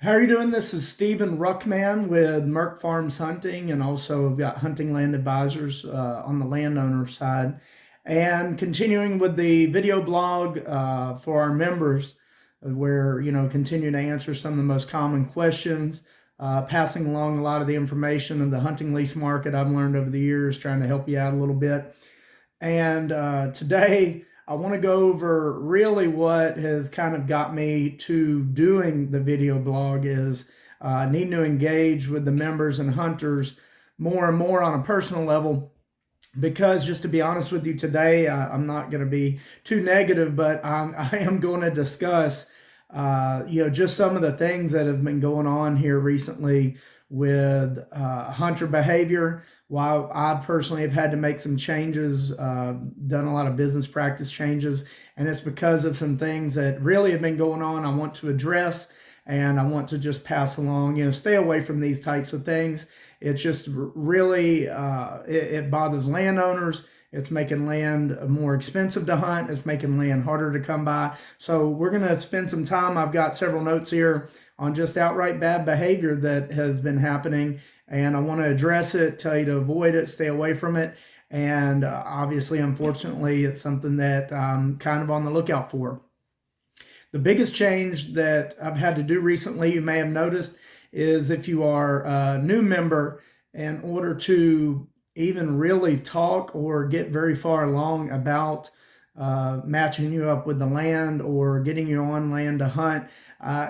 How are you doing? This is Stephen Ruckman with Merk Farms Hunting, and also I've got Hunting Land Advisors on the landowner side. And continuing with the video blog for our members, where continue to answer some of the most common questions, passing along a lot of the information of the hunting lease market I've learned over the years, trying to help you out a little bit. And today I want to go over really what has kind of got me to doing the video blog is needing to engage with the members and hunters more and more on a personal level. Because just to be honest with you today, I'm not going to be too negative, but I am going to discuss, just some of the things that have been going on here recently with hunter behavior. While I personally have had to make some changes, done a lot of business practice changes, and it's because of some things that really have been going on I want to address, and I want to just pass along, stay away from these types of things. It's just really, it bothers landowners. It's making land more expensive to hunt. It's making land harder to come by. So we're going to spend some time. I've got several notes here on just outright bad behavior that has been happening. And I want to address it, tell you to avoid it, stay away from it. And obviously, unfortunately, it's something that I'm kind of on the lookout for. The biggest change that I've had to do recently, you may have noticed, is if you are a new member, in order to even really talk or get very far along about matching you up with the land or getting you on land to hunt,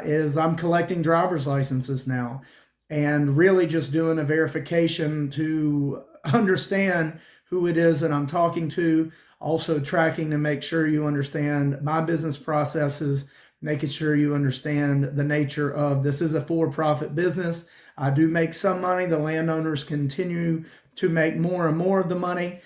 is I'm collecting driver's licenses now and really just doing a verification to understand who it is that I'm talking to. Also tracking to make sure you understand my business processes, making sure you understand the nature of this is a for-profit business. I do make some money. The landowners continue to make more and more of the money.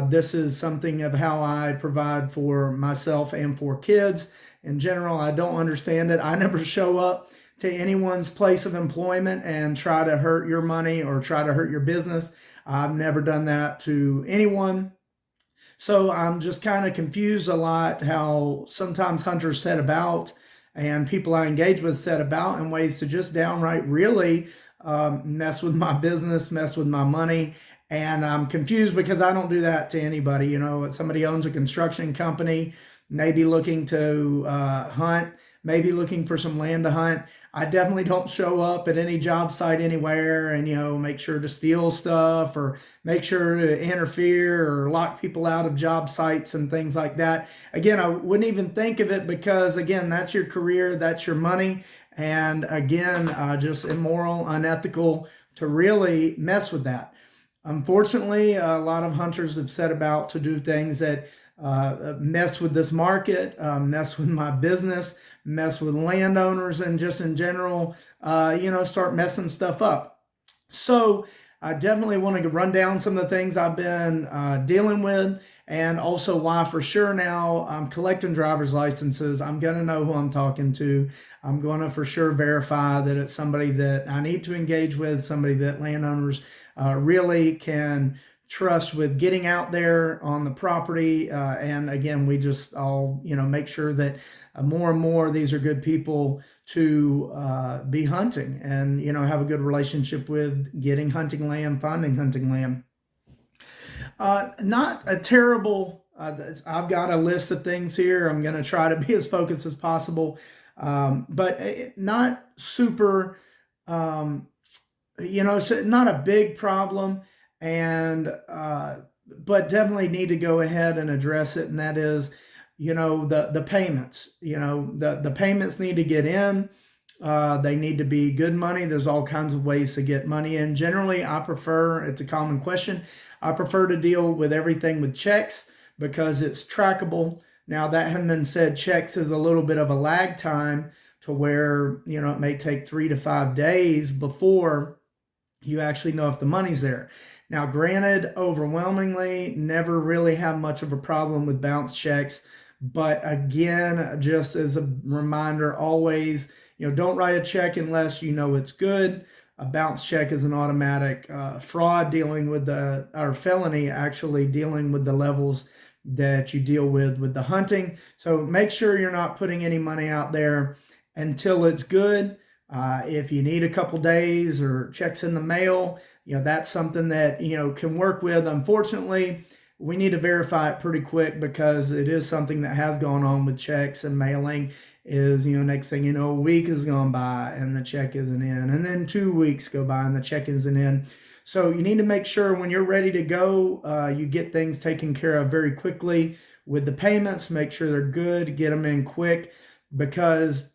This is something of how I provide for myself and for kids. In general, I don't understand it. I never show up to anyone's place of employment and try to hurt your money or try to hurt your business. I've never done that to anyone. So I'm just kind of confused a lot how sometimes hunters set about and people I engage with set about in ways to just downright really mess with my business, mess with my money. And I'm confused because I don't do that to anybody. Somebody owns a construction company, maybe looking to hunt, maybe looking for some land to hunt. I definitely don't show up at any job site anywhere and, make sure to steal stuff or make sure to interfere or lock people out of job sites and things like that. Again, I wouldn't even think of it because, again, that's your career, that's your money. And again, just immoral, unethical to really mess with that. Unfortunately, a lot of hunters have set about to do things that mess with this market, mess with my business, mess with landowners, and just in general, start messing stuff up. So I definitely want to run down some of the things I've been dealing with, and also why for sure now I'm collecting driver's licenses. I'm going to know who I'm talking to. I'm going to for sure verify that it's somebody that I need to engage with, somebody that landowners really can trust with getting out there on the property. And again, we just all, make sure that more and more these are good people to be hunting and, have a good relationship with getting hunting land, finding hunting land. Not a terrible, I've got a list of things here. I'm going to try to be as focused as possible, but not super, so not a big problem. And but definitely need to go ahead and address it, and that is the payments. The payments need to get in. They need to be good money. There's all kinds of ways to get money in. Generally, I prefer, it's a common question, I prefer to deal with everything with checks because it's trackable. Now, that having been said, checks is a little bit of a lag time to where it may take 3 to 5 days before you actually know if the money's there. Now, granted, overwhelmingly, never really have much of a problem with bounce checks. But again, just as a reminder, always, don't write a check unless you know it's good. A bounce check is an automatic fraud dealing with or felony actually dealing with the levels that you deal with the hunting. So make sure you're not putting any money out there until it's good. If you need a couple days or checks in the mail, that's something that, can work with. Unfortunately, we need to verify it pretty quick because it is something that has gone on with checks and mailing is, next thing you know, a week has gone by and the check isn't in, and then 2 weeks go by and the check isn't in. So you need to make sure when you're ready to go, you get things taken care of very quickly with the payments. Make sure they're good, get them in quick, because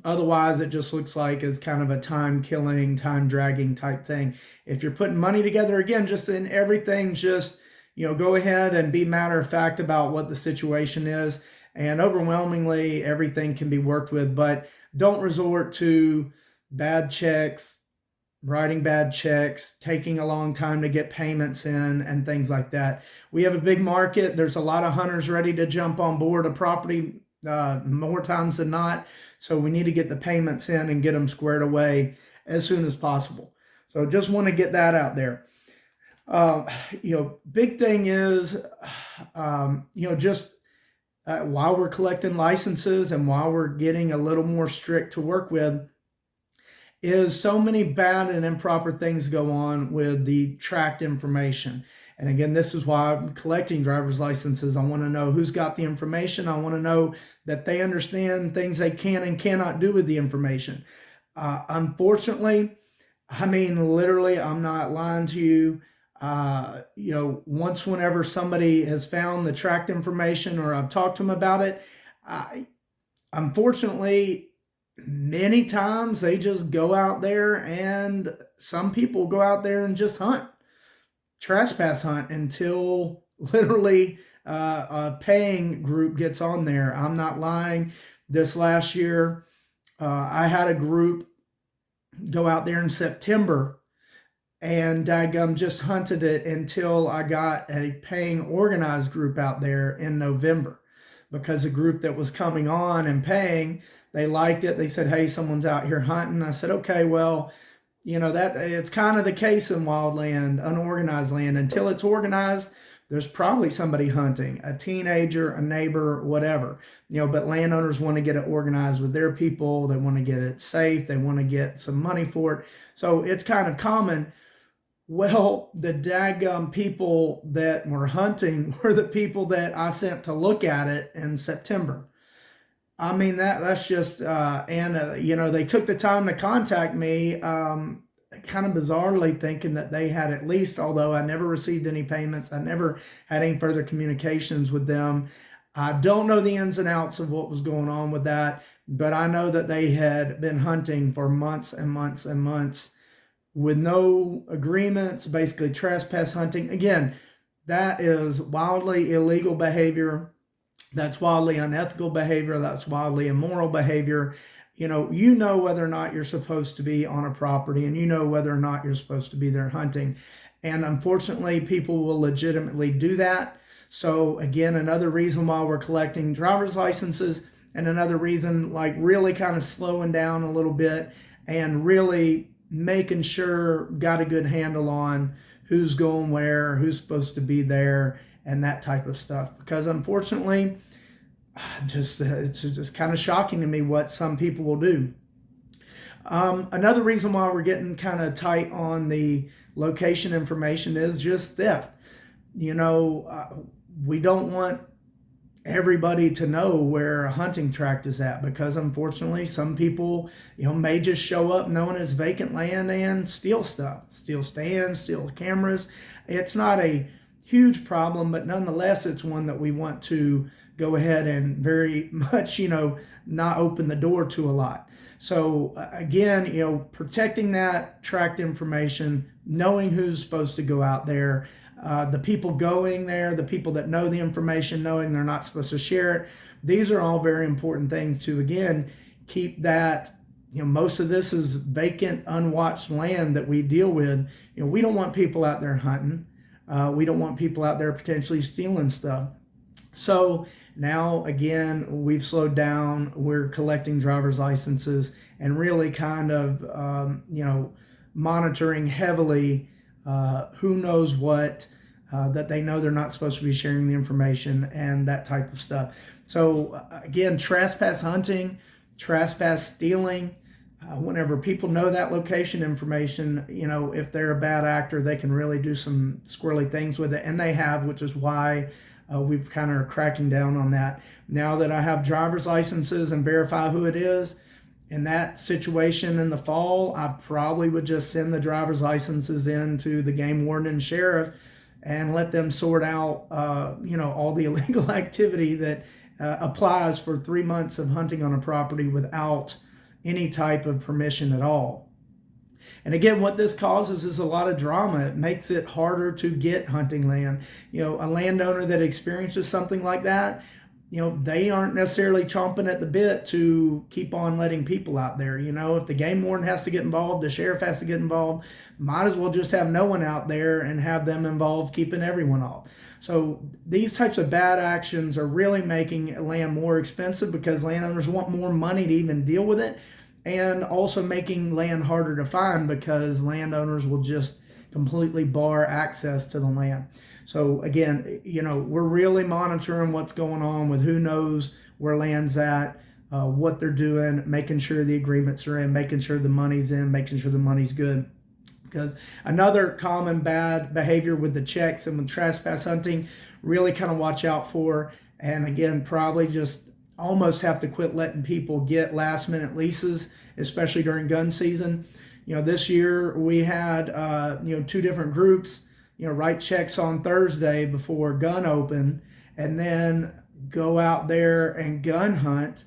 otherwise it just looks like it's kind of a time killing, time dragging type thing. If you're putting money together, again, just in everything, just, go ahead and be matter of fact about what the situation is. And overwhelmingly, everything can be worked with, but don't resort to bad checks, writing bad checks, taking a long time to get payments in, and things like that. We have a big market. There's a lot of hunters ready to jump on board a property more times than not. So we need to get the payments in and get them squared away as soon as possible. So just want to get that out there. Big thing is, just while we're collecting licenses and while we're getting a little more strict to work with, is so many bad and improper things go on with the tracked information. And again, this is why I'm collecting driver's licenses. I want to know who's got the information. I want to know that they understand things they can and cannot do with the information. Unfortunately, literally, I'm not lying to you. Whenever somebody has found the tracked information or I've talked to them about it, unfortunately, many times they just go out there, and some people go out there and just hunt, trespass hunt, until literally a paying group gets on there. I'm not lying. This last year, I had a group go out there in September and daggum just hunted it until I got a paying organized group out there in November, because a group that was coming on and paying, they liked it. They said, hey, someone's out here hunting. I said, okay, well, that it's kind of the case in wildland, unorganized land. Until it's organized, there's probably somebody hunting, a teenager, a neighbor, whatever. But landowners want to get it organized with their people. They want to get it safe. They want to get some money for it. So it's kind of common. Well, the daggum people that were hunting were the people that I sent to look at it in September. That's just, they took the time to contact me, kind of bizarrely thinking that they had at least, although I never received any payments, I never had any further communications with them. I don't know the ins and outs of what was going on with that, but I know that they had been hunting for months and months and months with no agreements, basically trespass hunting. Again, that is wildly illegal behavior. That's wildly unethical behavior. That's wildly immoral behavior. You know whether or not you're supposed to be on a property, and you know whether or not you're supposed to be there hunting. And unfortunately, people will legitimately do that. So again, another reason why we're collecting driver's licenses, and another reason, like, really kind of slowing down a little bit and really making sure got a good handle on who's going where, who's supposed to be there, and that type of stuff. Because unfortunately, it's just kind of shocking to me what some people will do. Another reason why we're getting kind of tight on the location information is just theft. We don't want everybody to know where a hunting tract is at, because unfortunately some people may just show up knowing it's vacant land and steal stuff, steal stands, steal cameras. It's not a huge problem, but nonetheless it's one that we want to go ahead and very much not open the door to a lot. So again, protecting that tract information, knowing who's supposed to go out there, the people going there, the people that know the information, knowing they're not supposed to share it. These are all very important things to, again, keep that, most of this is vacant, unwatched land that we deal with. We don't want people out there hunting. We don't want people out there potentially stealing stuff. So now, again, we've slowed down. We're collecting driver's licenses and really kind of, monitoring heavily who knows what, that they know they're not supposed to be sharing the information and that type of stuff. So again, trespass hunting, trespass stealing, whenever people know that location information, if they're a bad actor, they can really do some squirrely things with it, and they have, which is why we've kind of cracking down on that. Now that I have driver's licenses and verify who it is, in that situation in the fall, I probably would just send the driver's licenses in to the game warden and sheriff and let them sort out, all the illegal activity that applies for 3 months of hunting on a property without any type of permission at all. And again, what this causes is a lot of drama. It makes it harder to get hunting land. A landowner that experiences something like that, they aren't necessarily chomping at the bit to keep on letting people out there. If the game warden has to get involved, the sheriff has to get involved, might as well just have no one out there and have them involved keeping everyone off. So these types of bad actions are really making land more expensive because landowners want more money to even deal with it, and also making land harder to find because landowners will just completely bar access to the land. So again, we're really monitoring what's going on with who knows where land's at, what they're doing, making sure the agreements are in, making sure the money's in, making sure the money's good. Because another common bad behavior with the checks and with trespass hunting, really kind of watch out for, and again, probably just almost have to quit letting people get last minute leases, especially during gun season. This year we had, 2 different groups, write checks on Thursday before gun open, and then go out there and gun hunt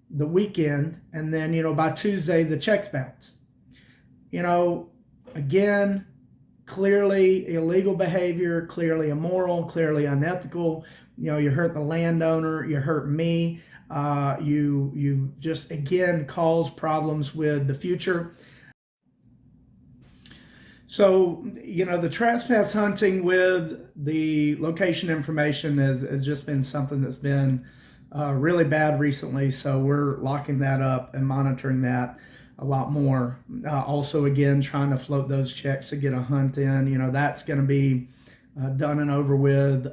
the weekend. And then, by Tuesday, the checks bounce. Again, clearly illegal behavior, clearly immoral, clearly unethical. You hurt the landowner, you hurt me. You just, again, cause problems with the future. So, the trespass hunting with the location information has just been something that's been really bad recently. So we're locking that up and monitoring that a lot more. Also, again, trying to float those checks to get a hunt in. That's going to be done and over with.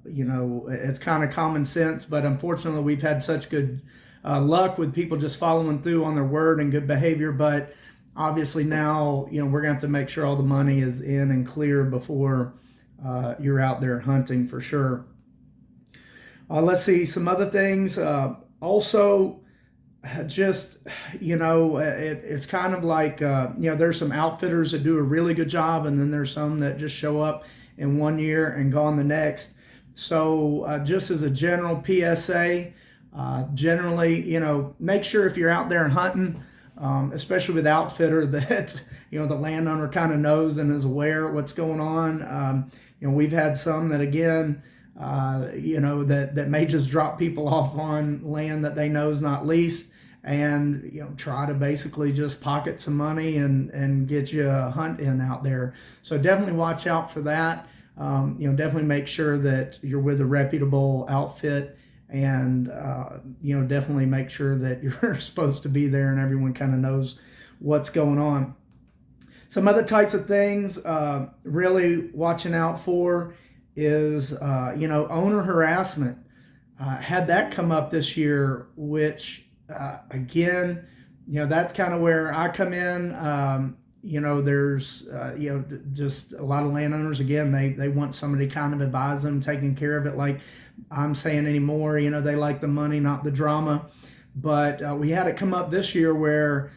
It's kind of common sense, but unfortunately, we've had such good luck with people just following through on their word and good behavior. But obviously now, we're going to have to make sure all the money is in and clear before you're out there hunting for sure. Let's see some other things. Also, just, it's kind of like, there's some outfitters that do a really good job, and then there's some that just show up in one year and gone the next. So just as a general PSA, generally, make sure if you're out there hunting, especially with outfitter, that, the landowner kind of knows and is aware of what's going on. We've had some that, again, that may just drop people off on land that they know is not leased, and try to basically just pocket some money and get you a hunt in out there. So definitely watch out for that. Definitely make sure that you're with a reputable outfit, and definitely make sure that you're supposed to be there and everyone kind of knows what's going on. Some other types of things really watching out for is owner harassment. Had that come up this year, which again, that's kind of where I come in. There's just a lot of landowners, again, they want somebody to kind of advise them, taking care of it, like I'm saying anymore. They like the money, not the drama. But we had it come up this year where,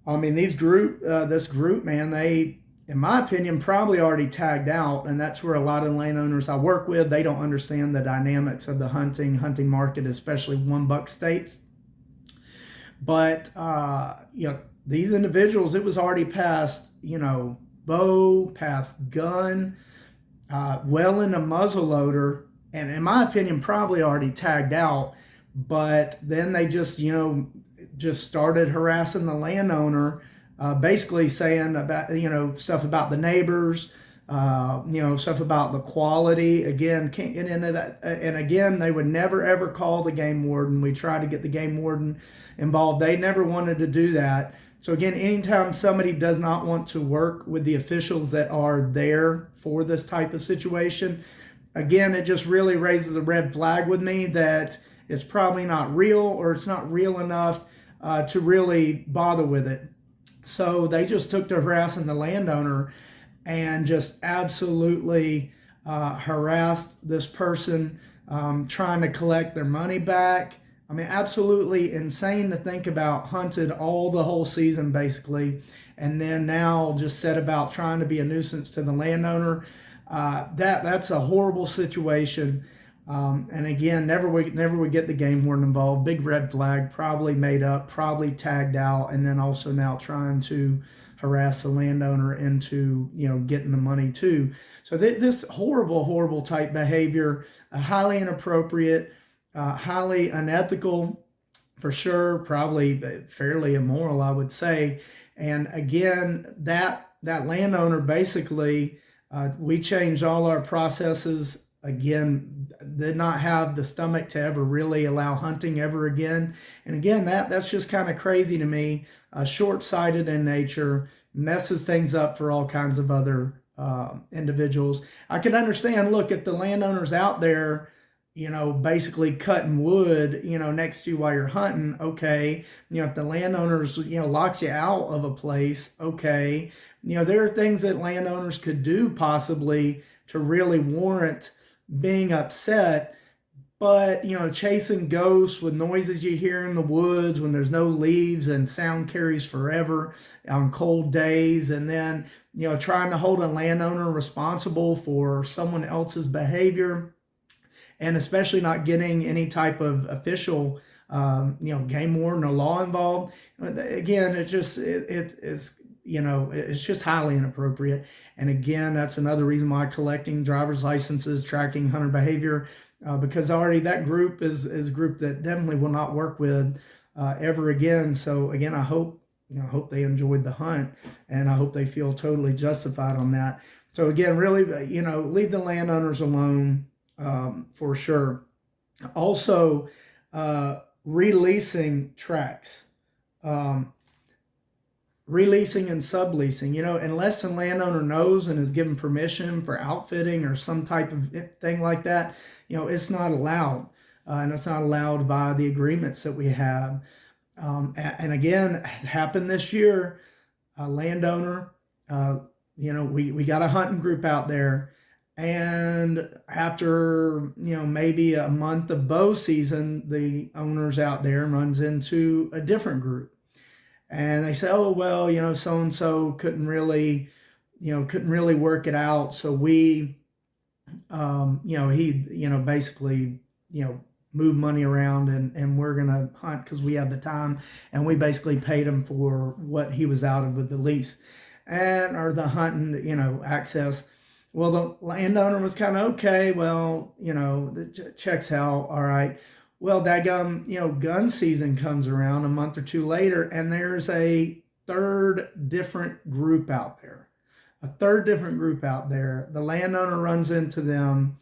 this group, man, they, in my opinion, probably already tagged out, and that's where a lot of landowners I work with, they don't understand the dynamics of the hunting market, especially $1 states. But these individuals, it was already past, bow, past gun, well into muzzleloader, and in my opinion, probably already tagged out. But then they just started harassing the landowner, basically saying about, stuff about the neighbors, stuff about the quality. Again, can't get into that. And again, they would never, ever call the game warden. We tried to get the game warden involved. They never wanted to do that. So again, anytime somebody does not want to work with the officials that are there for this type of situation, again, it just really raises a red flag with me that it's probably not real, or it's not real enough. to really bother with it. So they just took to harassing the landowner and just absolutely harassed this person, trying to collect their money back. I mean, absolutely insane to think about. Hunted all the whole season basically, and then now just set about trying to be a nuisance to the landowner. That's a horrible situation. And again, never would get the game warden involved. Big red flag, probably made up, probably tagged out, and then also now trying to harass the landowner into getting the money too. So this horrible type behavior, highly inappropriate, highly unethical, for sure, probably fairly immoral, I would say. And again, that landowner basically, we changed all our processes. Again, did not have the stomach to ever really allow hunting ever again. And again, that's just kind of crazy to me. Short-sighted in nature, messes things up for all kinds of other individuals. I can understand, look, if the landowner's out there, basically cutting wood, next to you while you're hunting, okay. If the landowner's, locks you out of a place, okay. There are things that landowners could do possibly to really warrant being upset. But, chasing ghosts with noises you hear in the woods when there's no leaves and sound carries forever on cold days, and then, trying to hold a landowner responsible for someone else's behavior, and especially not getting any type of official, game warden or law involved. Again, it's just highly inappropriate. And again, that's another reason why collecting driver's licenses, tracking hunter behavior, because already that group is a group that definitely will not work with ever again. So again, I hope they enjoyed the hunt, and I hope they feel totally justified on that. So again, really, leave the landowners alone, for sure. Also, releasing tracks. Releasing and subleasing, unless the landowner knows and is given permission for outfitting or some type of thing like that, it's not allowed. And it's not allowed by the agreements that we have. And again, it happened this year. A landowner, we got a hunting group out there. And after, maybe a month of bow season, the owner's out there and runs into a different group. And they say, oh, well, so-and-so couldn't really work it out. So we, he, basically, move money around, and we're going to hunt because we have the time. And we basically paid him for what he was out of with the lease or the hunting, access. Well, the landowner was kind of, okay, well, checks out, all right. Well, daggum, gun season comes around a month or two later, and there's a third different group out there. The landowner runs into them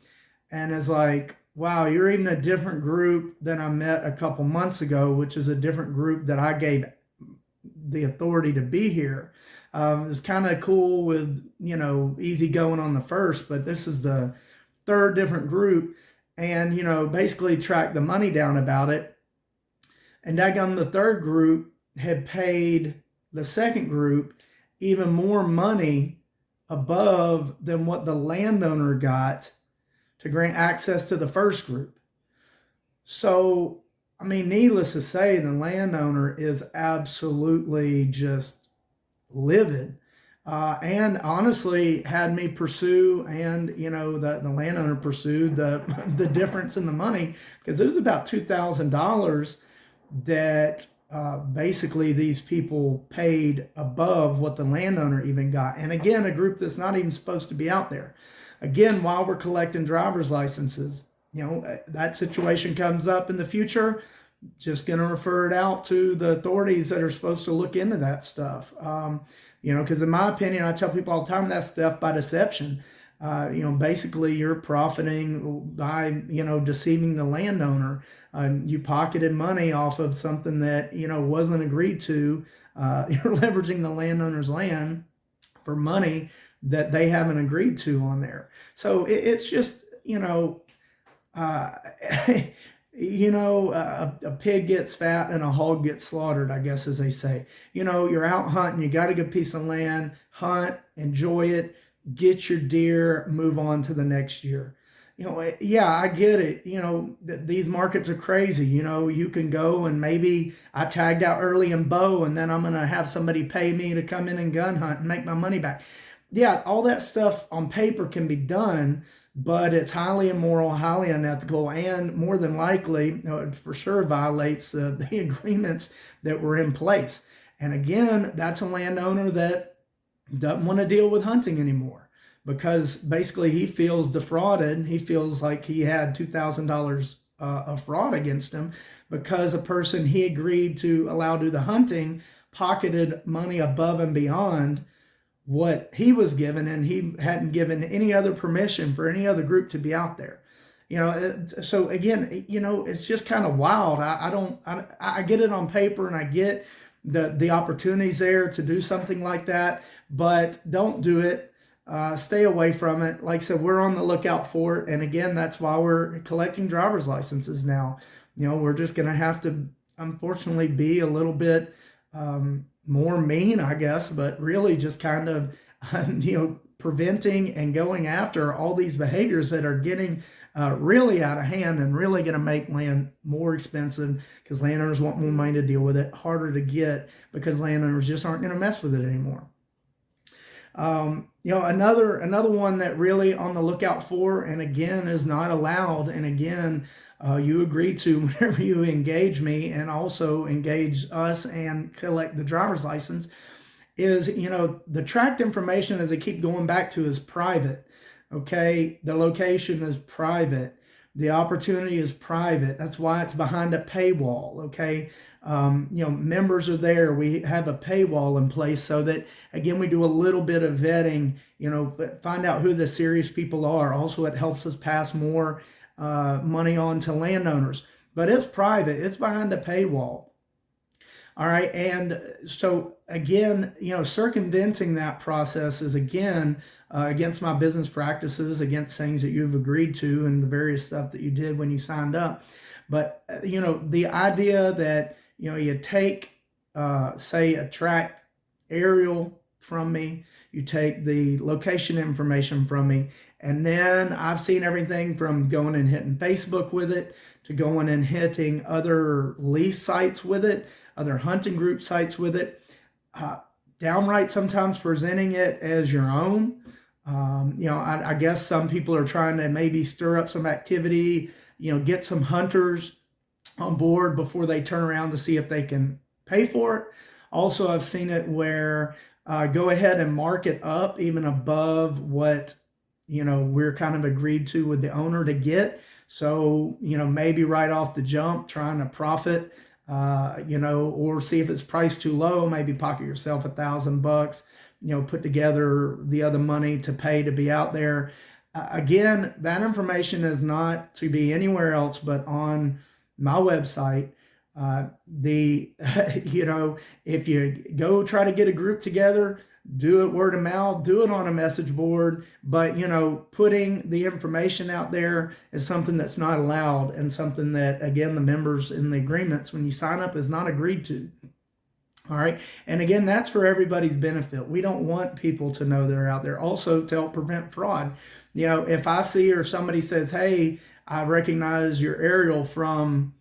and is like, wow, you're even a different group than I met a couple months ago, which is a different group that I gave the authority to be here. It was kind of cool with, easy going on the first, but this is the third different group. And, basically track the money down about it. And daggum, the third group had paid the second group even more money above than what the landowner got to grant access to the first group. So, I mean, needless to say, the landowner is absolutely just livid. And honestly had me pursue, and the landowner pursued the difference in the money, because it was about $2,000 that basically these people paid above what the landowner even got. And again, a group that's not even supposed to be out there. Again, while we're collecting driver's licenses, that situation comes up in the future, just going to refer it out to the authorities that are supposed to look into that stuff. Because in my opinion, I tell people all the time, that's theft by deception. Basically you're profiting by, deceiving the landowner. You pocketed money off of something that, wasn't agreed to. You're leveraging the landowner's land for money that they haven't agreed to on there. So it's just, a pig gets fat and a hog gets slaughtered, I guess, as they say. You're out hunting, you got a good piece of land, hunt, enjoy it, get your deer, move on to the next year. Yeah, I get it. These markets are crazy. You can go and maybe I tagged out early in bow and then I'm going to have somebody pay me to come in and gun hunt and make my money back. Yeah, all that stuff on paper can be done, but it's highly immoral, highly unethical, and more than likely, for sure violates the agreements that were in place. And again, that's a landowner that doesn't want to deal with hunting anymore because basically he feels defrauded. He feels like he had $2,000 of fraud against him because a person he agreed to allow do the hunting pocketed money above and beyond what he was given, and he hadn't given any other permission for any other group to be out there. So again, it's just kind of wild. I get it on paper and I get the opportunities there to do something like that, but don't do it. Stay away from it. Like I said, we're on the lookout for it. And again, that's why we're collecting driver's licenses now. We're just going to have to, unfortunately, be a little bit more mean, I guess, but really just kind of, preventing and going after all these behaviors that are getting really out of hand and really going to make land more expensive because landowners want more money to deal with it, harder to get because landowners just aren't going to mess with it anymore. Another one that really on the lookout for, and again is not allowed, and again you agree to whenever you engage me and also engage us and collect the driver's license, is the tracked information, as I keep going back to, is private. Okay, the location is private, the opportunity is private. That's why it's behind a paywall. Okay, members are there. We have a paywall in place so that, again, we do a little bit of vetting, find out who the serious people are. Also, it helps us pass more money on to landowners, but it's private. It's behind a paywall. All right. And so again, circumventing that process is again against my business practices, against things that you've agreed to and the various stuff that you did when you signed up. But, the idea that, you take, say, a tracked aerial from me, you take the location information from me, and then I've seen everything from going and hitting Facebook with it to going and hitting other lease sites with it, other hunting group sites with it, downright sometimes presenting it as your own. I guess some people are trying to maybe stir up some activity, get some hunters on board before they turn around to see if they can pay for it. Also, I've seen it where go ahead and mark it up even above what we're kind of agreed to with the owner to get. So maybe right off the jump trying to profit, or see if it's priced too low, maybe pocket yourself $1,000, put together the other money to pay to be out there. Again, that information is not to be anywhere else but on my website. If you go try to get a group together, do it word of mouth, do it on a message board, but putting the information out there is something that's not allowed, and something that, again, the members in the agreements when you sign up is not agreed to. All right. And again, that's for everybody's benefit. We don't want people to know they're out there. Also, to help prevent fraud. If I see or somebody says, hey, I recognize your aerial from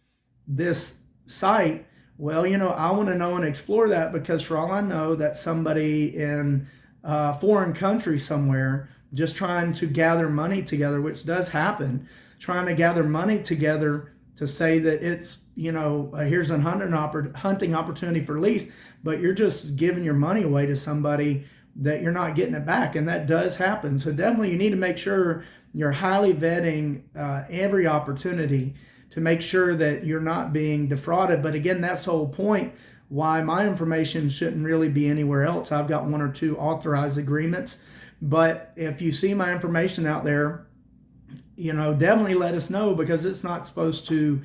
this site, well, I want to know and explore that, because for all I know, that's somebody in a foreign country somewhere just trying to gather money together, which does happen, trying to gather money together to say that it's, here's a hunting opportunity for lease, but you're just giving your money away to somebody that you're not getting it back. And that does happen. So definitely you need to make sure you're highly vetting every opportunity to make sure that you're not being defrauded. But again, that's the whole point why my information shouldn't really be anywhere else. I've got 1 or 2 authorized agreements, but if you see my information out there, definitely let us know, because it's not supposed to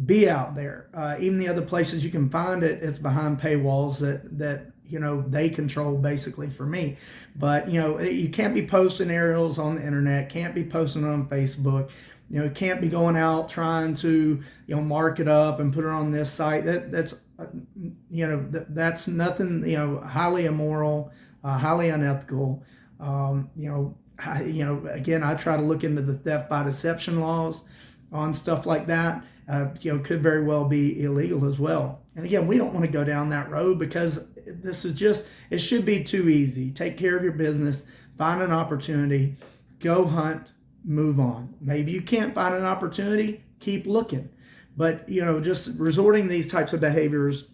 be out there. Even the other places you can find it, it's behind paywalls that they control basically for me. But you can't be posting aerials on the internet, can't be posting on Facebook. You know, can't be going out trying to, you know, mark it up and put it on this site. That's you know, that's nothing, you know, highly immoral, highly unethical. You know, again, I try to look into the theft by deception laws on stuff like that. You know, could very well be illegal as well. And again, we don't want to go down that road because this is just, it should be too easy. Take care of your business, find an opportunity, go hunt, move on. Maybe you can't find an opportunity, keep looking. But, you know, just resorting these types of behaviors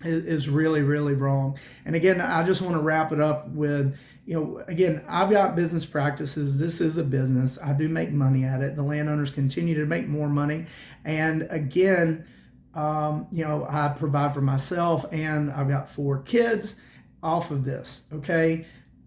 is really, really wrong. And again, I just want to wrap it up with, you know, again, I've got business practices. This is a business. I do make money at it. The landowners continue to make more money. And again, you know, I provide for myself and I've got 4 kids off of this, okay?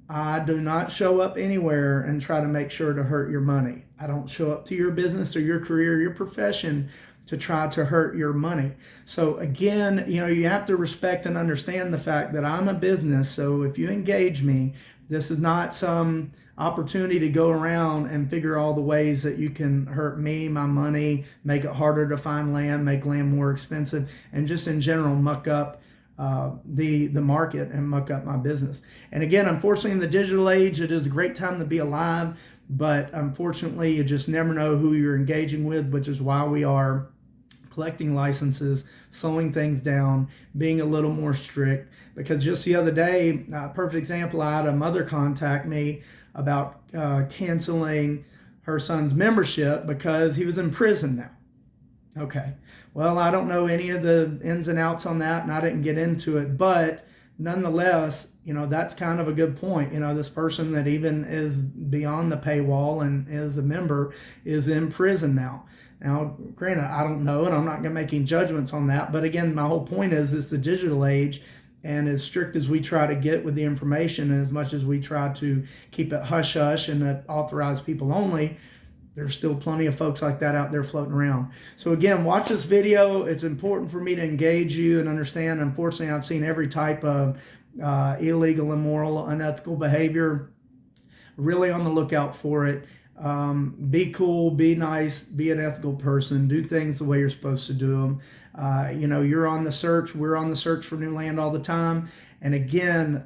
I do not show up anywhere and try to make sure to hurt your money. I don't show up to your business or your career, your profession to try to hurt your money. So again, you know, you have to respect and understand the fact that I'm a business. So if you engage me, this is not some opportunity to go around and figure all the ways that you can hurt me, my money, make it harder to find land, make land more expensive, and just in general muck up the market and muck up my business. And again, unfortunately, in the digital age, it is a great time to be alive, but unfortunately, you just never know who you're engaging with, which is why we are collecting licenses, slowing things down, being a little more strict. Because just the other day, perfect example, I had a mother contact me about canceling her son's membership because he was in prison now. Okay, well, I don't know any of the ins and outs on that, and I didn't get into it, but nonetheless, you know, that's kind of a good point. You know, this person that even is beyond the paywall and is a member is in prison now. Now, granted, I don't know, and I'm not going to make any judgments on that, but again, my whole point is it's the digital age, and as strict as we try to get with the information, and as much as we try to keep it hush-hush and authorize people only, there's still plenty of folks like that out there floating around. So again, watch this video. It's important for me to engage you and understand. Unfortunately, I've seen every type of illegal, immoral, unethical behavior. Really on the lookout for it. Be cool, be nice, be an ethical person, do things the way you're supposed to do them. You know, you're on the search, we're on the search for new land all the time. And again,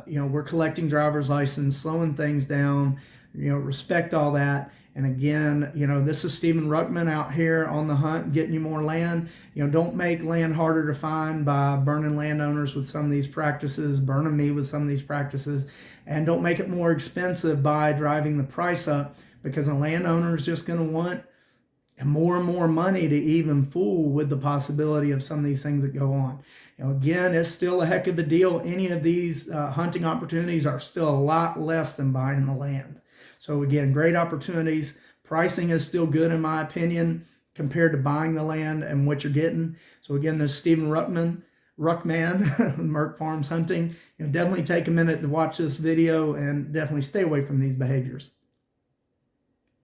you know, we're collecting driver's license, slowing things down, you know, respect all that. And again, you know, this is Stephen Ruckman out here on the hunt, getting you more land. You know, don't make land harder to find by burning landowners with some of these practices, burning me with some of these practices, and don't make it more expensive by driving the price up, because a landowner is just going to want more and more money to even fool with the possibility of some of these things that go on. You know, again, it's still a heck of a deal. Any of these hunting opportunities are still a lot less than buying the land. So again, great opportunities. Pricing is still good in my opinion compared to buying the land and what you're getting. So again, there's Stephen Ruckman, Merk Farms Hunting. You know, definitely take a minute to watch this video and definitely stay away from these behaviors.